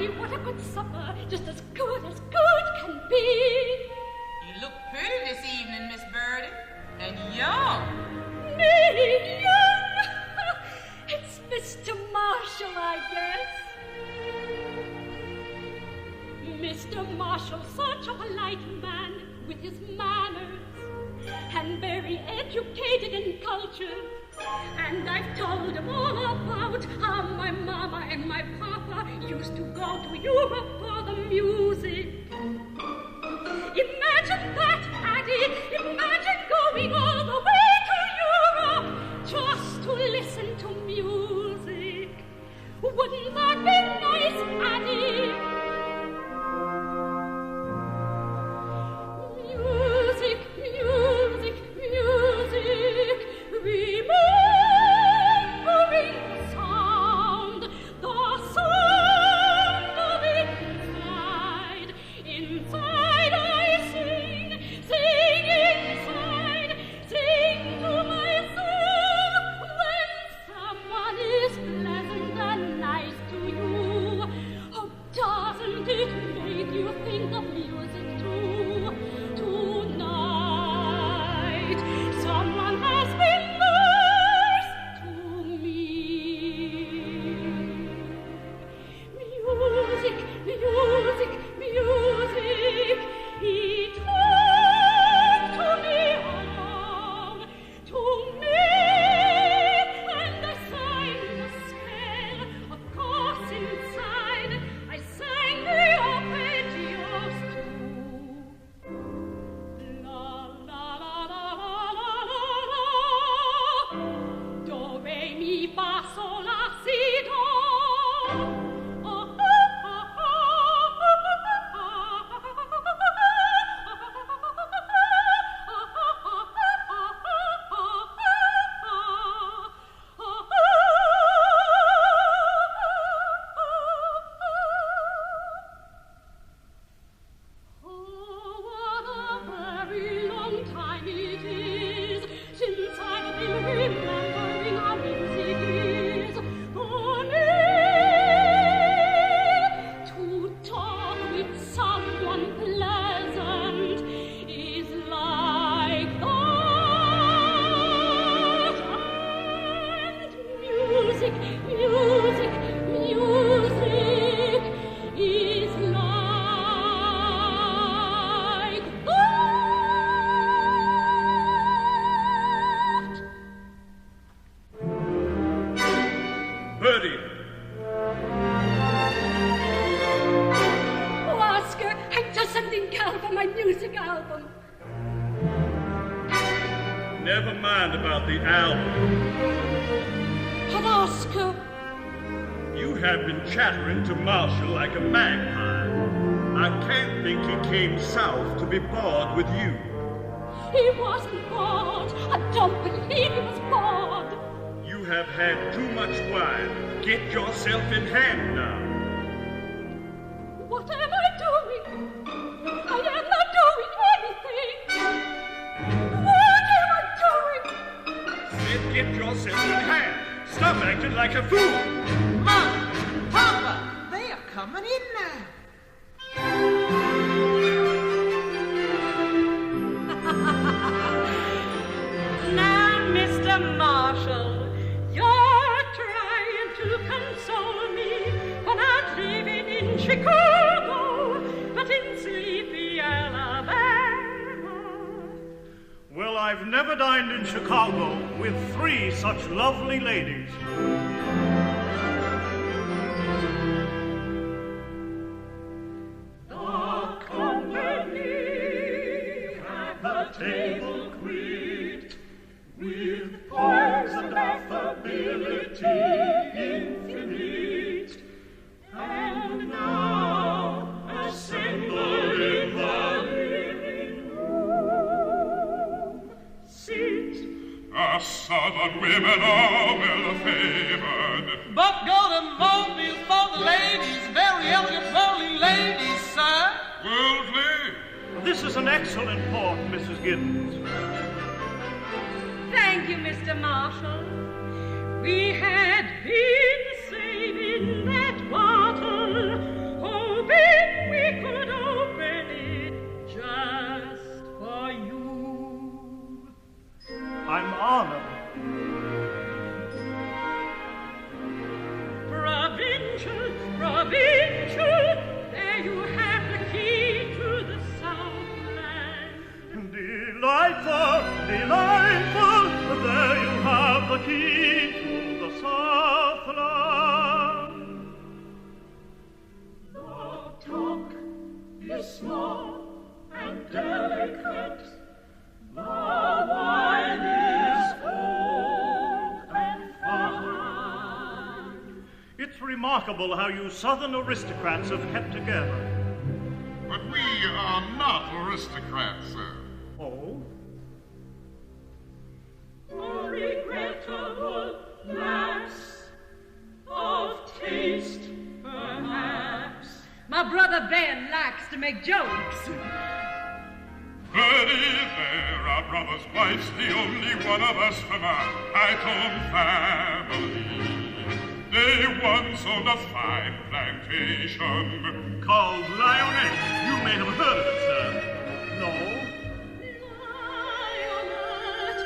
Addie, what a good supper. Just as good can be. You look pretty this evening, Miss Birdie. And young. Me, young? It's Mr. Marshall, I guess. Mr. Marshall, such a polite man with his manners, and very educated and cultured. And I've told him all about how my mama and my papa used to go to Europe for the music. Imagine that, Addie! Imagine going all the way to Europe just to listen to music. Wouldn't that be nice, Addie? Music, music, music, remembering the sound of it inside I sing inside, sing to myself when someone is pleasant and nice to you. Oh, doesn't it make you think of music too? Tonight, someone has been nice to me. Music, music, music, he talked to me along, to me, and I sang the scale, of course inside, I sang the arpeggios too. La la la la la la la, do re mi fa sol la si do. Never mind about the album. But Oscar... You have been chattering to Marshall like a magpie. I can't think he came south to be bored with you. He wasn't bored. I don't believe he was bored. You have had too much wine. Get yourself in hand now. What am I doing? I am not doing anything. What am I doing? Said get yourself in hand. Stop acting like a fool. Mama, Papa, they are coming in now. Now, Mr. Marshall, you're trying to console me for not living in Chicago, but in sleepy Alabama. Well, I've never dined in Chicago with three such lovely ladies. The company at the table greet with poise and affability infinite, and now assemble in the living room. Sit. Us southern women are well favored, But go to Mobile for the ladies, very elegant rolling ladies, sir. worldly. This is an excellent port, Mrs. Giddens. Thank you, Mr. Marshall. We had been saving that bottle provincial, there you have the key to the Southland. Delightful, delightful, there you have the key to the Southland. The talk is small and delicate, the wine is old and fine. It's remarkable how you Southern aristocrats have kept together. But we are not aristocrats, sir. Oh? A regrettable lapse of taste, perhaps. My brother Ben likes to make jokes. Bertie, there, our brother's wife's the only one of us from our high-tone family. They once owned a fine plantation Called Lioness. You may have heard of it, sir. No? Lioness.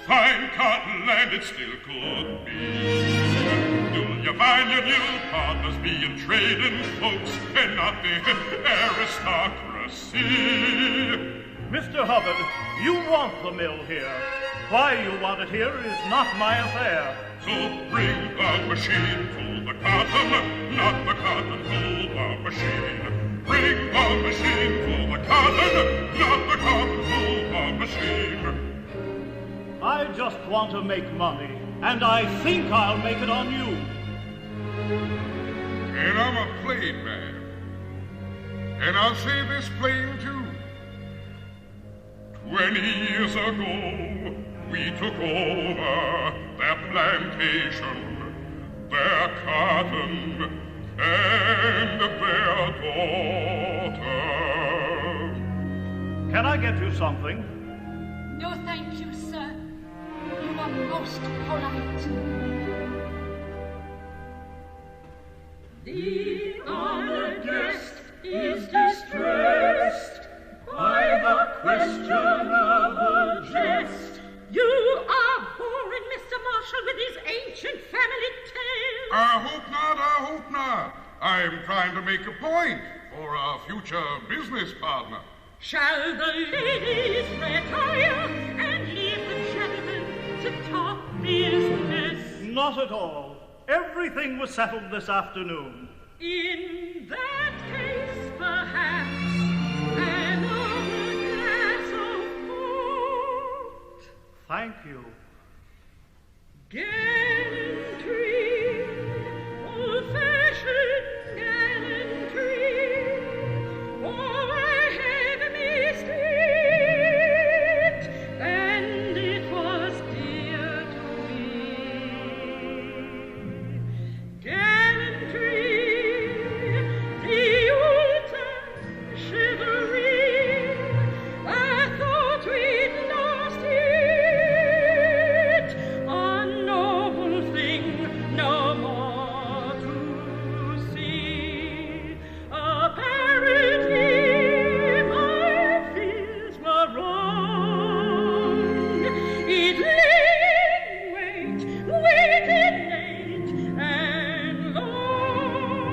Fine cotton land it still could be. You'll you find your new partners being trading folks and not the aristocracy. Mr. Hubbard, you want the mill here. Why you want it here is not my affair. So bring the machine full the cotton, not the cotton full the machine. Bring the machine full the cotton, not the cotton full the machine. I just want to make money, and I think I'll make it on you. And I'm a plain man. And I'll say this plain too. 20 years ago, we took over their plantation, their cotton, and their daughter. Can I get you something? No, thank you, sir. You are most polite. The honored guest is distressed by the questionable jest. You are boring Mr. Marshall with his ancient family tales. I hope not, I hope not. I'm trying to make a point for our future business partner. Shall the ladies retire and leave the gentlemen to talk business? Not at all. Everything was settled this afternoon. In that case, perhaps, another glass of port. Thank you. Gallantry, old-fashioned gallantry. Oh, I have missed it, and it was dear to me. Gallantry, the old-time chivalry. I thought we'd lost it, a noble thing no more to see. Apparently my fears were wrong. It lay in wait, waited late and long,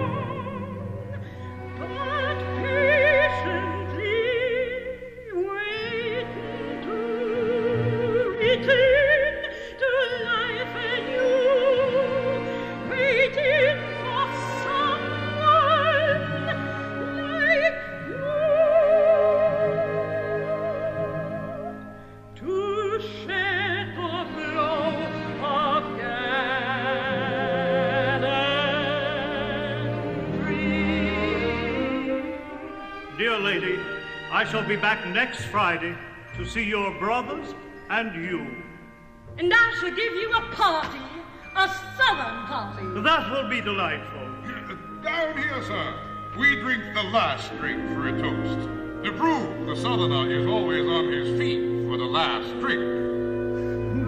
but patiently waiting to return to life anew, waiting for someone like you to shed the glow of gallantry. Dear lady, I shall be back next Friday to see your brothers and you. And I shall give you a party, a southern party. That will be delightful. Down here, sir. We drink the last drink for a toast. To prove the southerner is always on his feet for the last drink.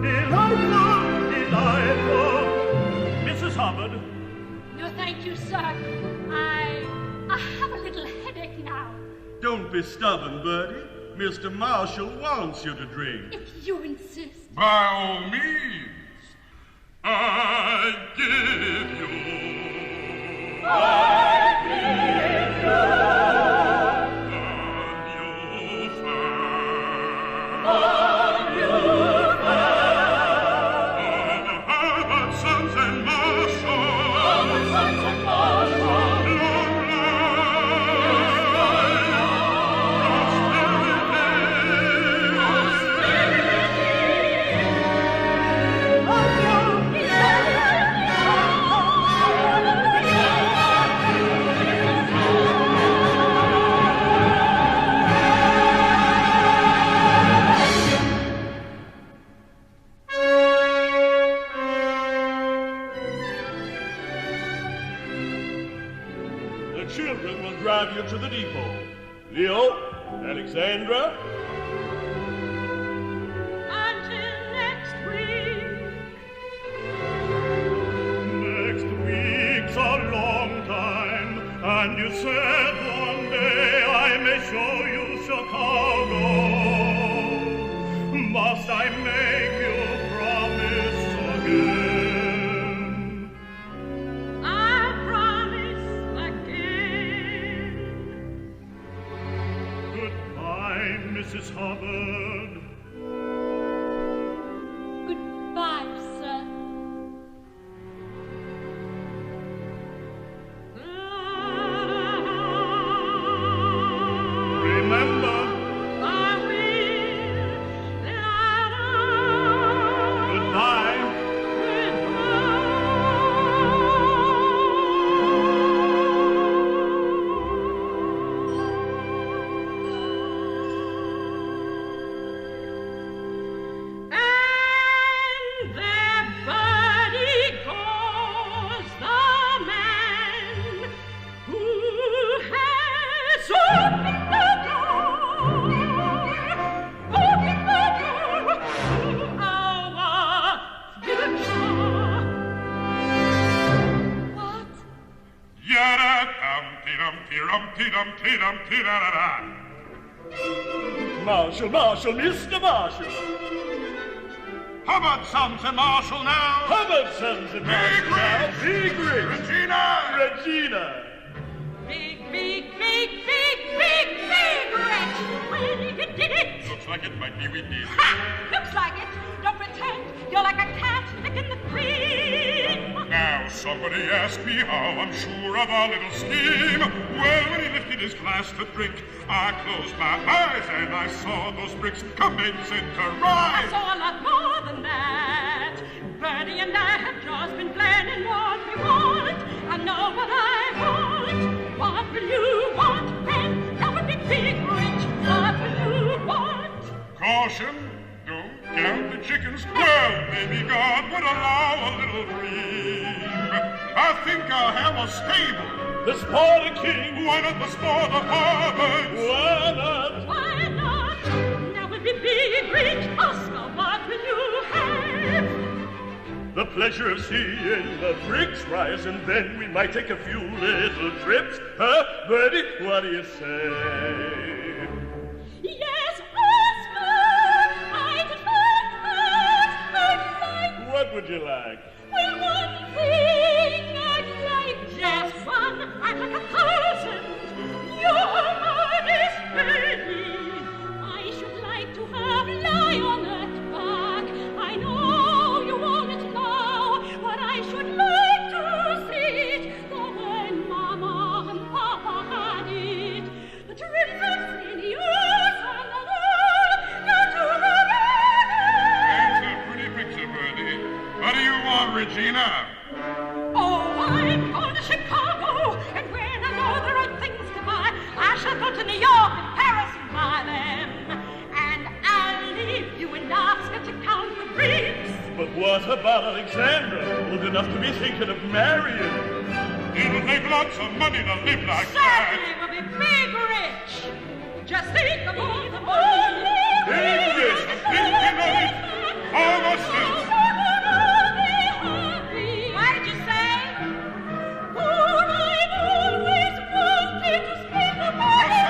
Delightful, delightful. Mrs. Hubbard, No, thank you, sir. I have a little headache now. Don't be stubborn, Bertie. Mr. Marshall wants you to drink. If you insist. By all means. children will drive you to the depot. Leo, Alexandra. Until next week. Next week's a long time, and you said one day I may show you Chicago. Must I make you promise again? I promise again. Goodbye, Mrs. Hubbard. Goodbye, sir. Remember, I will. goodbye. And there birdie goes the man who has opened the door to our future. What? Yada-dum-dee-dum-dee-dum-dee-dum-dee-dum-dee-da-da-da. Marshall, Marshall, Mr. Marshall. Hubbard Sons and Marshall now. Hubbard Sons and Marshall now. Big Rich. Regina. Regina. Big, big, big, big, big, big Rich! Well, you did it! Looks like it might be we did. Ha! Looks like it! Don't pretend you're like a cat licking the cream! Now somebody asked me how I'm sure of our little scheme. Well, when he lifted his glass to drink, I closed my eyes and I saw those bricks commence into I rise. saw a lot more than that. Bertie and I have just been planning what we want. I know what I want. What will you want, Ben? That would be big Rich. What will you want? Caution, don't count the chickens. Well, maybe God would allow a little dream. I think I'll have a stable. The Sparta King. Why not the sport of Harvard? Why not? Why not? Now will be big Rich. Oscar, what will you have? The pleasure of seeing the bricks rise, and then we might take a few little trips. Huh, Bertie? What do you say? Yes, Oscar! I'd like that! What would you like? Well, one thing I'd like, just one, I'd like 1,000. Your modest Bertie. I should like to have lionette back. I know you want it now, but I should like to see it the way Mama and Papa had it. The trimmers in use on the wall, go to the That's a pretty picture, Bertie. What do you want, Regina? Oh, I'm going to Chicago, and when I know the right things to buy, I shall go to New York and Paris and buy them. And I'll leave you and Oscar to count the bricks. But what about Alexandra? Old enough to be thinking of marrying. It'll take lots of money to live like Certainly that. will be big rich. Just think of all the money. Big rich. Thinking of it. Almost it. What did you say? Oh, I've always wanted to spend the money.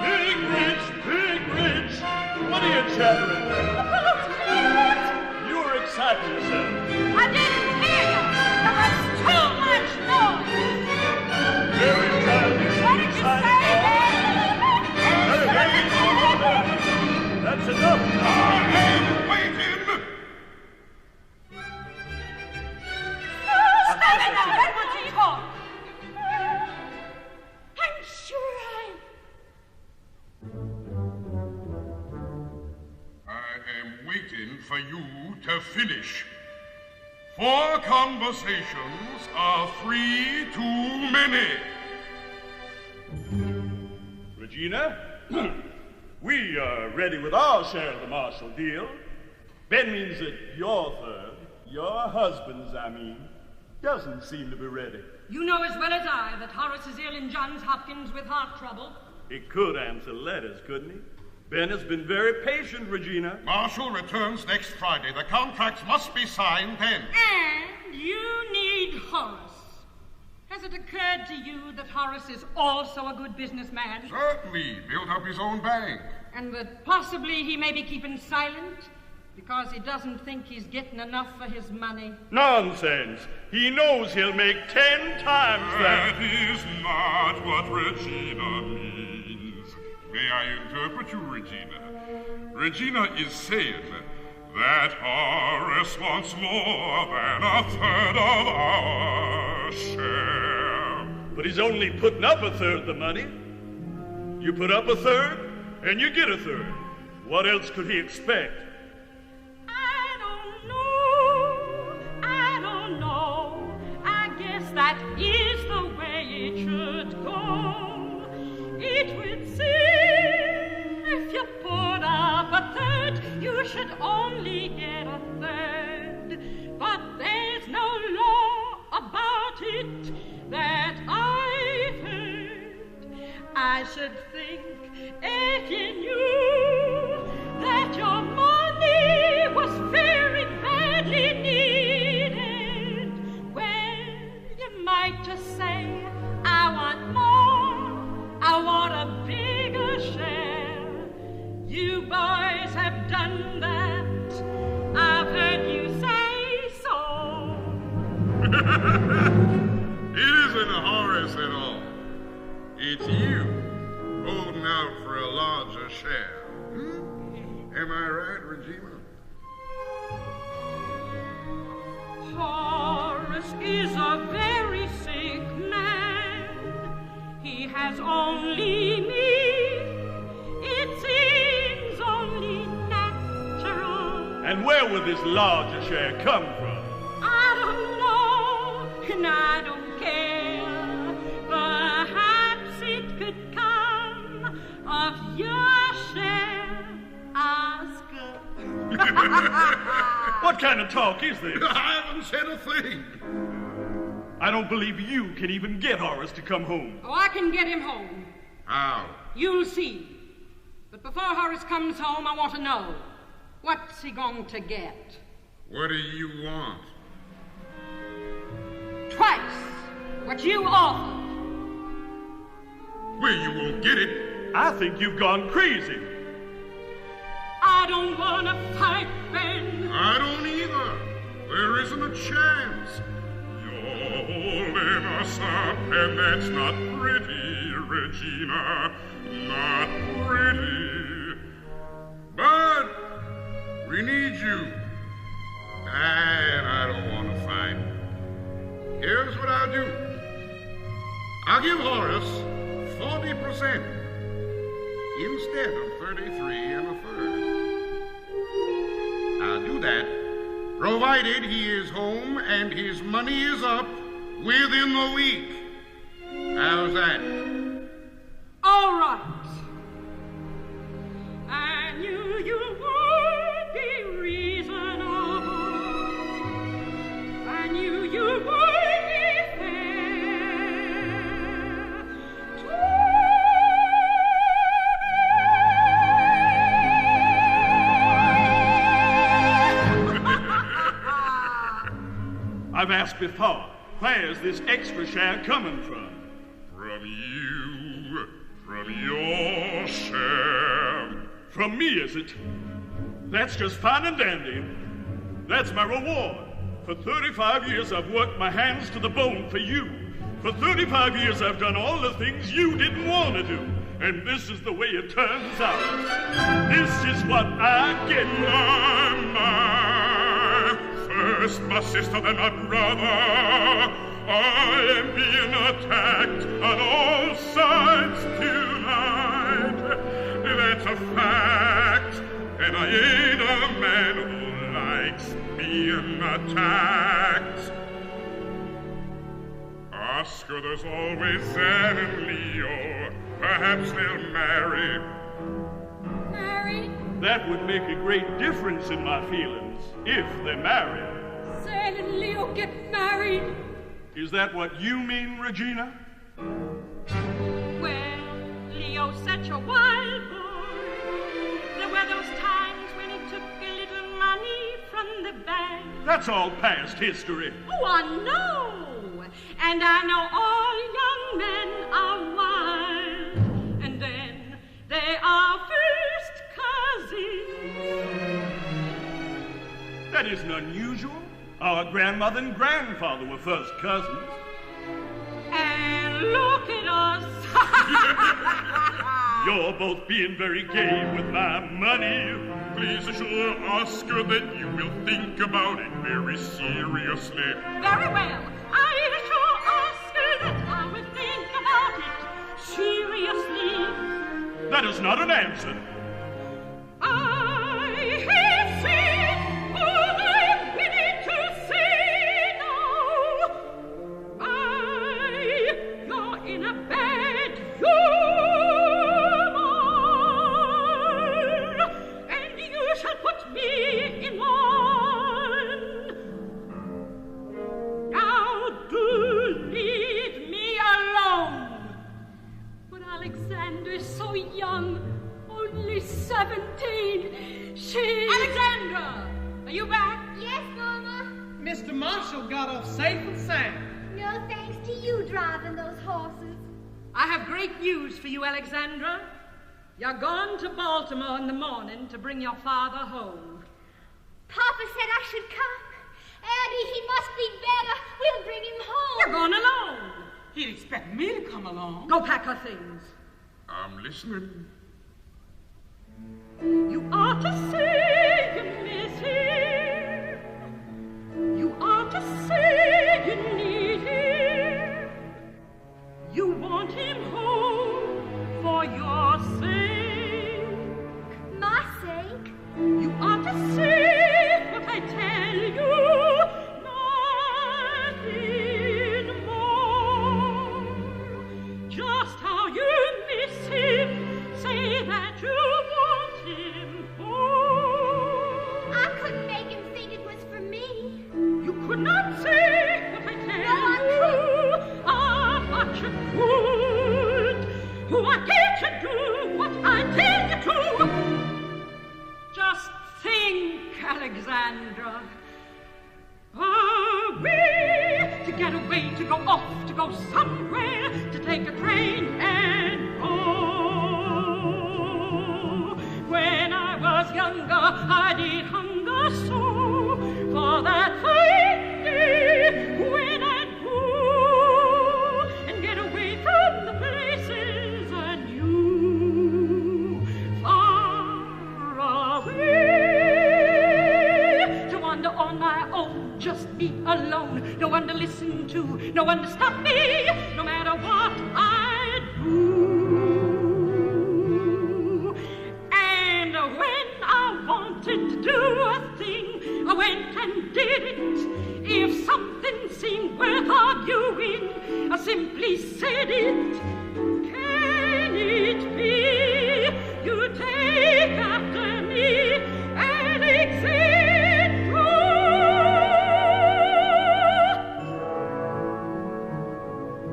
Big rich, big rich. What are you chattering about? You were exciting yourself. I didn't hear you. There was too much noise. Very childish. What did you say, That's enough. I am waiting. Stop it now. Let me talk. I'm sure I am waiting for you to finish. 4 conversations are 3 too many. Regina, we are ready with our share of the Marshall deal. Ben means that your third, your husband's, I mean. doesn't seem to be ready. You know as well as I that Horace is ill in Johns Hopkins with heart trouble. He could answer letters, couldn't he? Ben has been very patient, Regina. Marshall returns next Friday. The contracts must be signed then. And you need Horace. Has it occurred to you that Horace is also a good businessman? Certainly. Built up his own bank. And that possibly he may be keeping silent because he doesn't think he's getting enough for his money? Nonsense. He knows he'll make 10 times that. That is not what Regina means. May I interpret you, Regina? Regina is saying that Horace wants more than a third of our share. But he's only putting up a third the money. You put up a third, and you get a third. What else could he expect? I don't know. I guess that is the way it should go. It would seem if you put up a third, you should only get a third. But there's no law about it that I've heard. I should think if you knew that your money was very badly needed, well, you might just say, I want more, I want a bigger share. You boys have done that, I've heard you say so. It isn't Horace at all. It's you holding out for a larger share. Am I right, Regina? Horace is a very sick man. He has only me. It seems only natural. And where will this larger share come from? I don't know, and I don't care. Perhaps it could come of your share, Oscar. What kind of talk is this? I haven't said a thing. I don't believe you can even get Horace to come home. Oh, I can get him home. How? You'll see. But before Horace comes home, I want to know, what's he going to get? What do you want? Twice what you offered. Well, you won't get it. I think you've gone crazy. I don't want to fight, Ben. I don't either. There isn't a chance. You're holding us up, and that's not pretty, Regina. Not pretty. But we need you. And I don't want to fight. Here's what I'll do. I'll give Horace 40% instead of 33 1/3. I'll do that, provided he is home and his money is up within the week. How's that? All right. I knew you would be reasonable. I knew you would be I've asked before, where's this extra share coming from? From you. From your share. From me, is it? That's just fine and dandy. That's my reward. For 35 years I've worked my hands to the bone for you. For 35 years I've done all the things you didn't want to do. And this is the way it turns out. This is what I get. First my sister, then my brother. I am being attacked on all sides tonight. That's a fact. And I ain't a man who likes being attacked. Oscar, there's always Zan and Leo. Perhaps they'll marry. married. That would make a great difference in my feelings, if they married. Zan and Leo get married. Is that what you mean, Regina? Well, Leo, such a wild boy. There were those times when he took a little money from the bank. That's all past history. Oh, I know. And I know all young men are wild. And then they are first cousins. That isn't unusual. Our grandmother and grandfather were first cousins. And look at us. You're both being very gay with my money. Please assure Oscar that you will think about it very seriously. Very well. I assure Oscar that I will think about it seriously. That is not an answer. I have said all I'm willing to say now. You're in a bad humor, and you shall put me in one. Now do leave me alone. But Alexander's so young, only 17. Alexandra, are you back? Yes, Mama. Mr. Marshall got off safe and sound. No thanks to you driving those horses. I have great news for you, Alexandra. You're gone to Baltimore in the morning to bring your father home. Papa said I should come. Addie, he must be better. We'll bring him home. You're going alone. He'd expect me to come along. Go pack her things. I'm listening. You ought to say you miss him. You ought to say you need him. You want him home for your sake. My sake? You ought to say what I tell you, nothing more. Just how you miss him, say that you want him home. I couldn't make him think it was for me. You could not say what I tell you. Ah, but you could. Why can't you do what I tell you to? Just think, Alexandra. Away, to get away, to go off, to go somewhere, to take a train and go. When I was younger, I did hunger so for that fine day when I'd go and get away from the places I knew, far away, to wander on my own, just me alone, no one to listen to, no one to stop me, no matter what I do. And when I wanted to do a thing, I went and did it. If something seemed worth arguing, I simply said it. Can it be you take after me, Alexandra?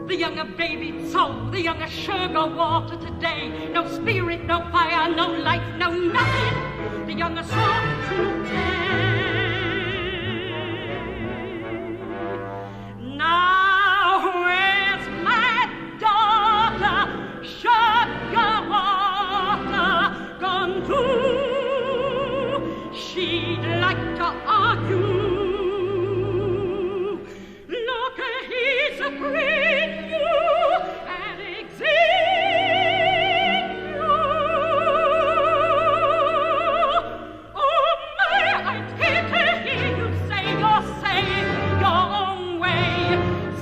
The younger baby soul, the younger sugar water today. No spirit, no fire, no life, no nothing. The younger song today. Now where's my daughter, sugar water, gone to? She'd like to argue. Look, he's a great you, Alexandra. Oh my, I'd hate to hear you say you're saying your own way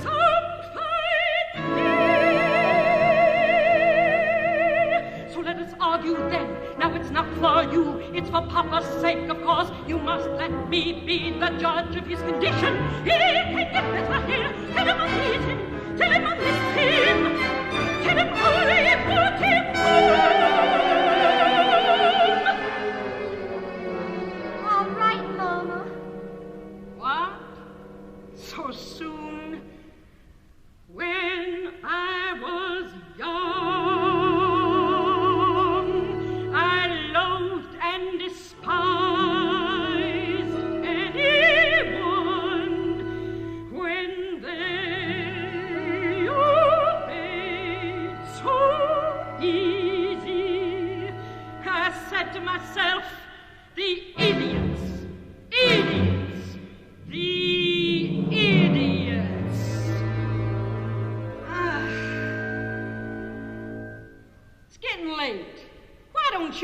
some fine day. So let us argue then. Now it's not for you, it's for Papa's sake, of course. You must let me be the judge of his condition. He can get better here. Tell him I'll meet him. Tell him I'll miss him. Tell him I put him home. All right, Mama. What? So soon?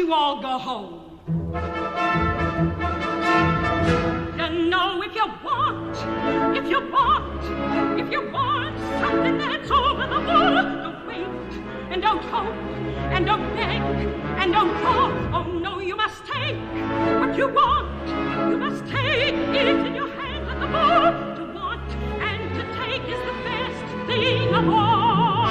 you all go home. You know, if you want something that's over the wall, don't wait, and don't hope, and don't beg, and don't call. Oh no, you must take what you want. You must take it in your hand at the ball. To want and to take is the best thing of all.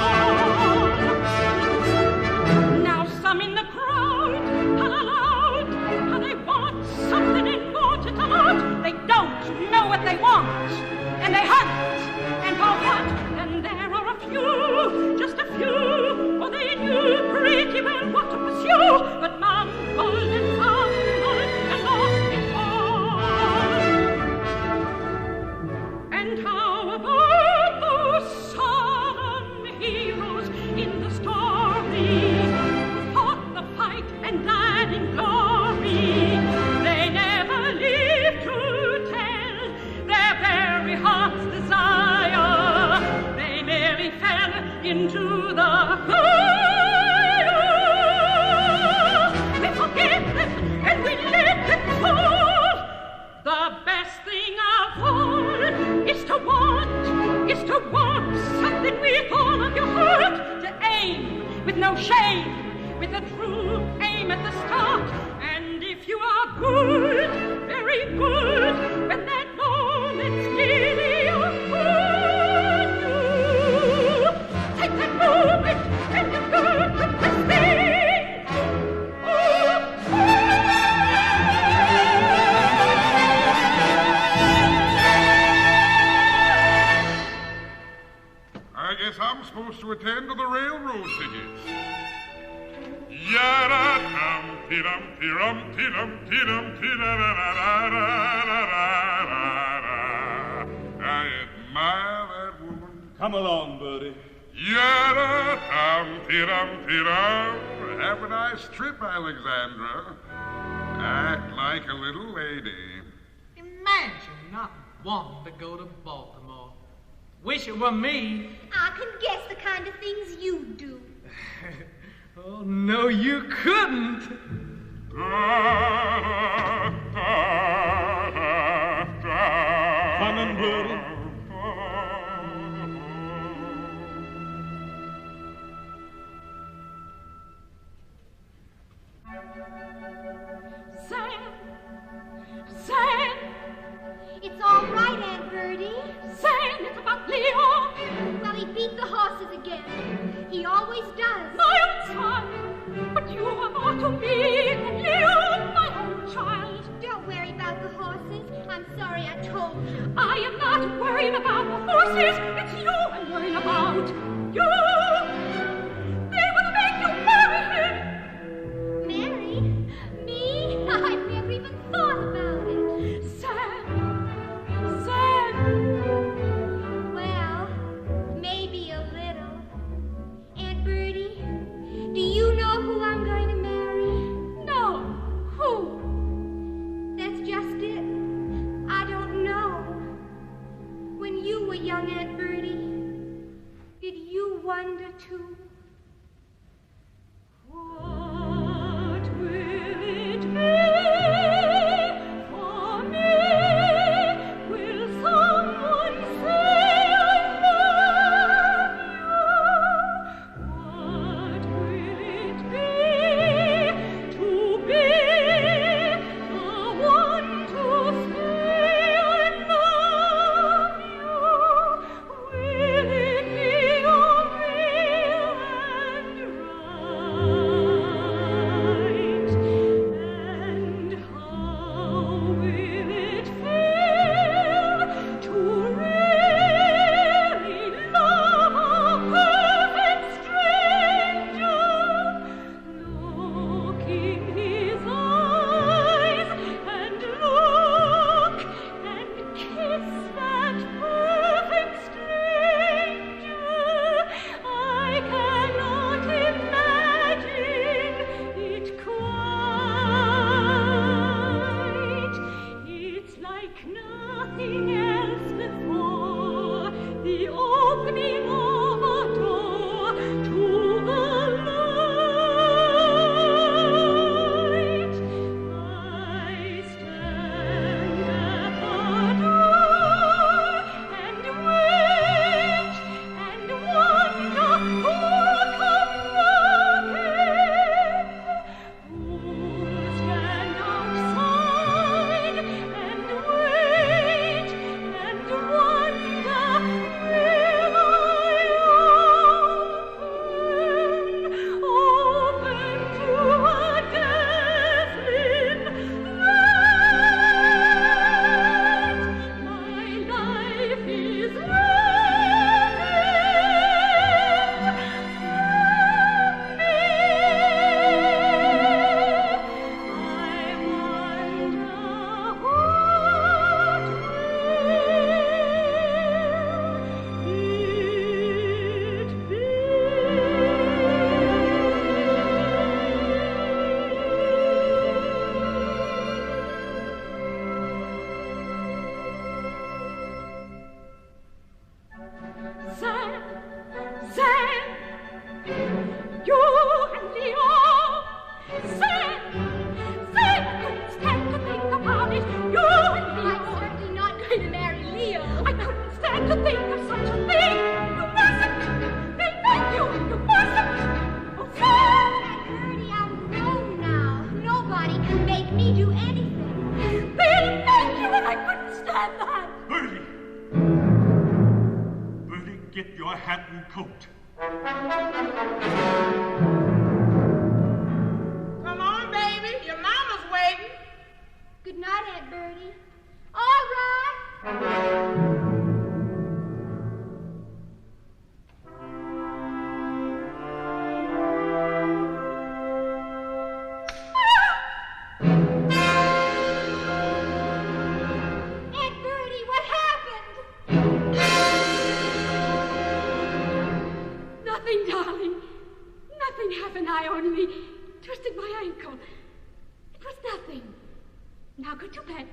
Now some in the crowd holler loud how they want something and want it a lot. They don't know what they want, and they hunt and for what. And there are a few, just a few, for they knew pretty well what to pursue, but mumbled and fumbled and lost it all. And how about those solemn heroes in the story who fought the fight and died in glory? They never lived to tell their very heart's desire. They merely fell into the fire. We forget them and we let them fall. The best thing of all is to want something with all of your heart. To aim with no shame, with a true aim at the start. And if you are good, very good, when that moment's nearly upon you, take that moment and you go to the thing. I guess I'm supposed to attend to the railroad tickets. I admire that woman. Come along, Bertie. Have a nice trip, Alexandra. Act like a little lady. Imagine not wanting to go to Baltimore. Wish it were me. I can guess the kind of things you do. Oh, no, you couldn't. Coming, Bertie. Zan, It's all right, Aunt Bertie. Zan, it's about Leo. Well, he beat the horses again. He always does. My own son, but you are more to me than Leo, my own child. Don't worry about the horses. I'm sorry I told you. I am not worried about the horses. It's you I'm worried about. You! They will make you marry him. Mary? Me? I've never even thought about it. Zan! Well, maybe a little. Aunt Bertie, do you know who I'm going to marry? No. Who? That's just it. I don't know. When you were young, Aunt Bertie, did you wonder too? What will it be for me? Will someone say I love you? What will it be to be the one to say I love you? Will it be a real get your hat and coat. Come on, baby. Your mama's waiting. Good night, Aunt Bertie. All right. I only twisted my ankle. It was nothing. Now go to bed.